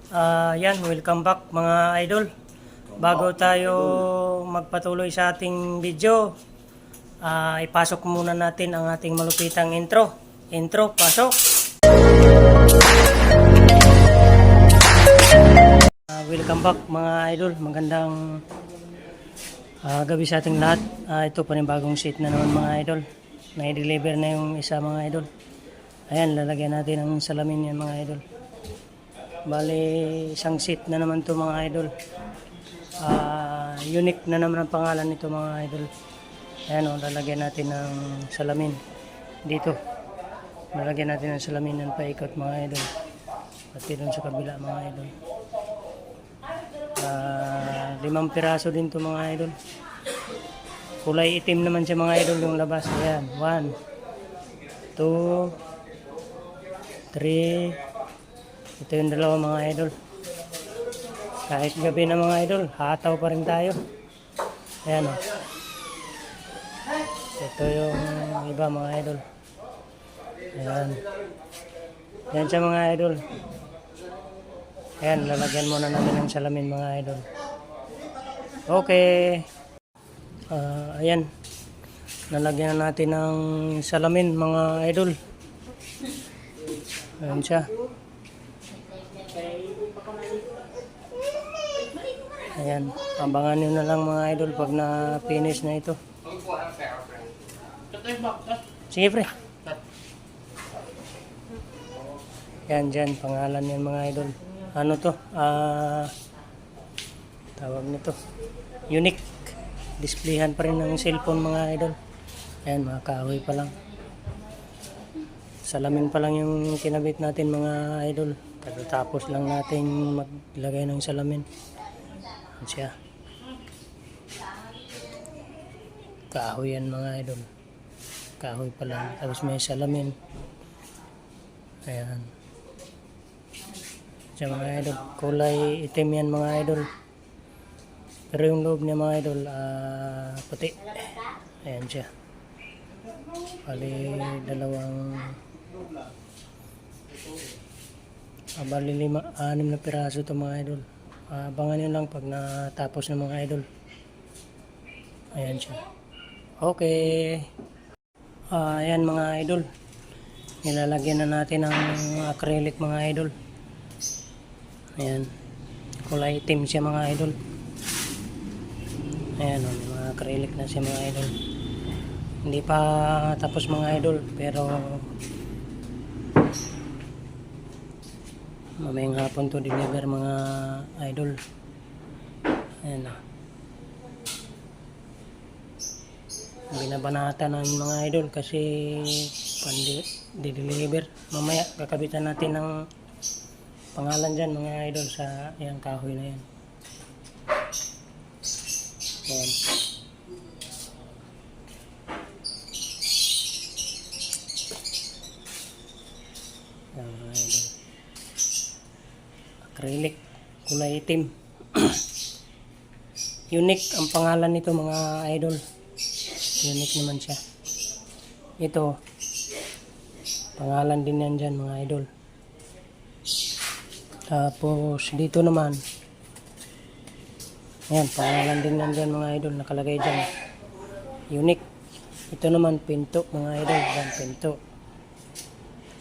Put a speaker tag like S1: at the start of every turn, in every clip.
S1: Yan, welcome back mga idol. Bago tayo magpatuloy sa ating video, ipasok muna natin ang ating malupitang intro. Intro, pasok! Welcome back mga idol. Magandang gabi sa ating lahat. Ito pa rin bagong seat na naman mga idol. Na-deliver na yung isa mga idol. Ayan, lalagyan natin ang salamin yan mga idol. Bali, isang seat na naman to mga idol. Unique na naman ang pangalan nito mga idol. Ayan o, lalagyan natin ng salamin dito. Lalagyan natin ng salamin ng paikot mga idol. Pati dun sa kabila mga idol. 5 piraso din to mga idol. Kulay itim naman siya mga idol yung labas. Ayan, 1, 2, 3. Ito yung dalawa mga idol. Kahit gabi na mga idol, hataw pa rin tayo. Ayan o. Ito yung iba mga idol. Ayan. Ayan siya mga idol. Ayan, lalagyan muna natin ng salamin mga idol. Okay. Ayan. Nalagyan natin ng salamin mga idol. Ayan siya. Ayan, abangan nyo na lang mga idol pag na-finish na ito. Sige pre. Yan dyan, pangalan yan mga idol. Ano to? Tawag nito. Unique. Displayhan pa rin ng cellphone mga idol. Ayan, mga kahoy pa lang. Salamin pa lang yung kinabit natin mga idol. Tapos lang natin maglagay ng salamin. Siya. Kahoy yan mga idol. Kahoy pa lang. Tapos may salamin. Ayan. Siya mga idol. Kulay itim yan mga idol. Pero yung loob niya mga idol, puti. Ayan siya. Bali, dalawang bali 6 na piraso ito mga idol. Abangan nyo lang pag natapos ng mga idol. Ayan siya. Okay. Ayan mga idol. Nilalagyan na natin ng acrylic mga idol. Ayan. Kulay itim siya mga idol. Ayan o, mga acrylic na siya mga idol. Hindi pa tapos mga idol, pero mamayang hapon to deliver mga idol. Ayan o. Binabanata ng mga idol kasi di-deliver. Mamaya kakabitan natin ng pangalan dyan mga idol sa yung kahoy na yan. Ayan. Ayan mga idol. Acrylic, kulay itim. Unique ang pangalan nito mga idol. Unique naman siya. Ito, pangalan din yan dyan mga idol. Tapos dito naman, ayan, pangalan din yan dyan mga idol, nakalagay dyan. Unique. Ito naman pinto mga idol. Yan, pinto.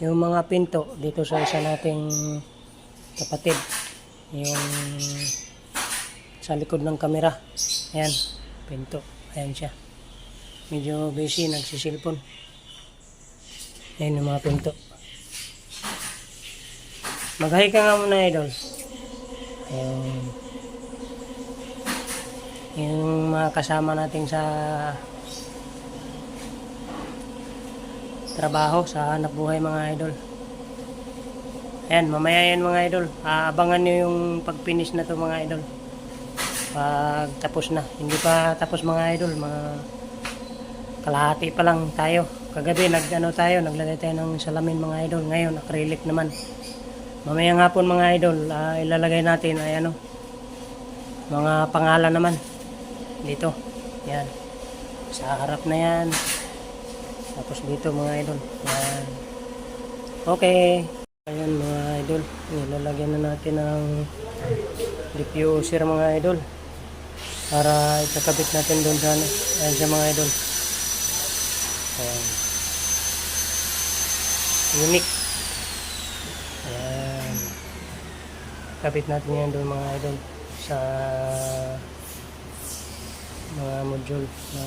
S1: Yung mga pinto dito sa isa nating kapatid, yung sa likod ng kamera. Ayan, pinto. Ayan siya. Medyo busy, nagsisilpon. Ayan yung mga pinto. Mag-hi ka nga muna idol. Ayan. Yung mga kasama natin sa trabaho, sa hanap buhay mga idol. Ayan, mamaya yan mga idol. Abangan nyo yung pag-finish na to mga idol. Pag tapos na. Hindi pa tapos mga idol. Mga kalahati pa lang tayo. Kagabi naglagay tayo ng salamin mga idol. Ngayon acrylic naman. Mamaya nga po mga idol, ilalagay natin ay mga pangalan naman dito. Yan. Sa harap na yan. Tapos dito mga idol. Yan. Okay. Ayan mga idol, nilalagyan na natin ng diffuser mga idol para ikakabit natin doon sa ano. Ayan siya mga idol. Ayan. Unique. Ayan. Kabit natin yan doon mga idol sa mga module na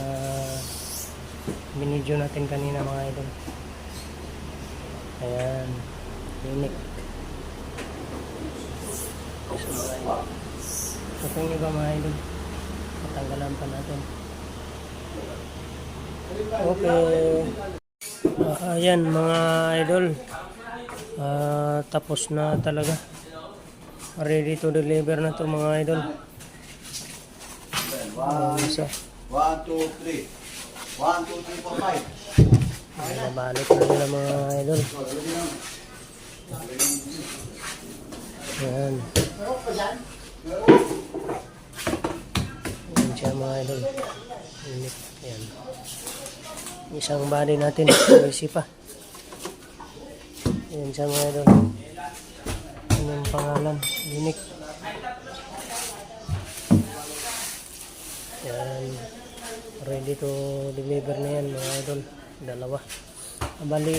S1: binidyo natin kanina mga idol. Ayan. Unique. So kung iba mga idol, patanggalan pa natin. Okay. Ayan mga idol, tapos na talaga. Ready to deliver na to mga idol. Isa.
S2: 1, 2, 3. 1, 2, 3, 4, 5.
S1: Nabalik na nila mga idol. Ayan. Ayan siya mga idol. Unique. Ayan. Isang body natin. Easy pa. Ayan siya mga idol. Ano yung pangalan? Unique. Ayan. Ready to deliver na yan mga idol. Dalawa. Bali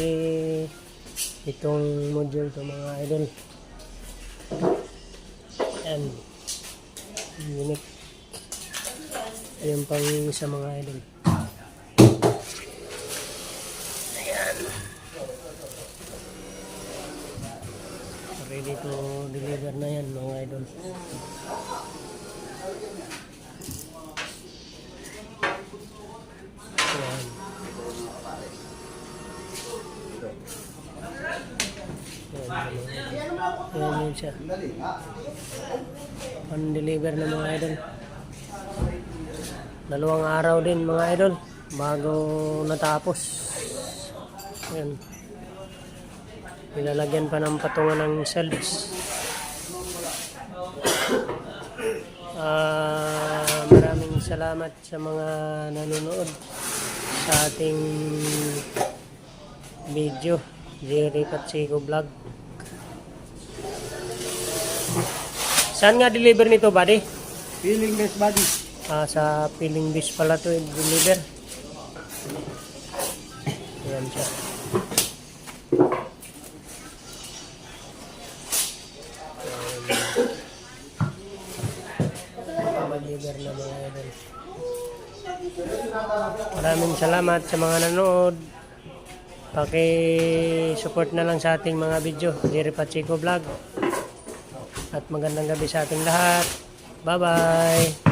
S1: itong module to mga idol. Ayan. Unique. Ayan pang isa mga idol. Ayan. Ready to deliver na yan mga idol. Ayan. Ayan yun siya. Pan-deliver na mga idol. Dalawang araw din mga idol bago natapos. Ayan. Nilalagyan pa ng patungan ng shelves. Maraming salamat sa mga nanonood sa ating video. Jerry Pacheco Vlog. Saan nga deliver nito, buddy?
S2: Feeling best body.
S1: Sa Piling Beach pala to deliver. Ayan siya. Deliver na mga idol. Maraming salamat sa mga nanood. Paki-support na lang sa ating mga video. Jerry Pacheco Vlog. At magandang gabi sa ating lahat. Bye-bye!